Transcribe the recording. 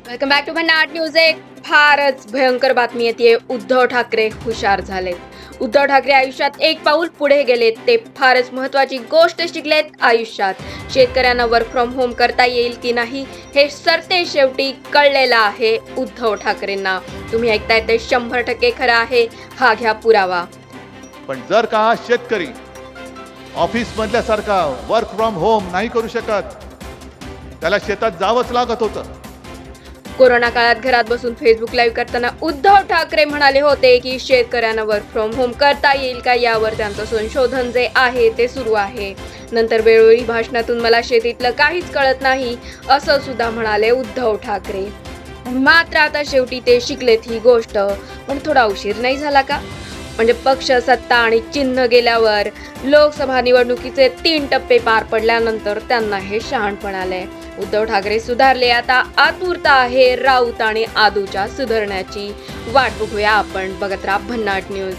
Welcome back to भन्नाट news. एक फारच भयंकर बातमी येते. उद्धव ठाकरे हुशार झालेत. उद्धव ठाकरे आयुष्यात एक पाऊल पुढे गेलेत. ते फारच महत्वाची गोष्ट शिकलेत आयुष्यात. शेतकऱ्यांना वर्क फ्रॉम होम करता येईल की नाही हे सरते शेवटी कळलेलं आहे उद्धव ठाकरेंना. तुम्ही ऐकताय ते 100% खरं आहे. हा घ्या पुरावा. पण जर का हा शेतकरी ऑफिस मधल्यासारखा वर्क फ्रॉम होम नाही करू शकत, त्याला शेतात जावंच लागत होतं. कोरोना काळात घरात बसून फेसबुक लाईव्ह करताना उद्धव ठाकरे म्हणाले होते की शेतकऱ्यांना वर्क फ्रॉम होम करता येईल का यावर त्यांचं संशोधन जे आहे ते सुरू आहे. नंतर वेळोवेळी भाषणातून मला शेतीतलं काहीच कळत नाही असं सुद्धा म्हणाले उद्धव ठाकरे. मात्र आता शेवटी ते शिकलेत ही गोष्ट. पण थोडा उशीर नाही झाला का? म्हणजे पक्ष, सत्ता आणि चिन्ह गेल्यावर लोकसभा निवडणुकीचे 3 टप्पे पार पडल्यानंतर त्यांना हे शहाणपण आलंय. उद्धव ठाकरे सुधारले. आता आतुरता आहे राऊत आणि आदूच्या सुधारण्याची. वाट बघूया आपण. बघत राहा भन्नाट न्यूज.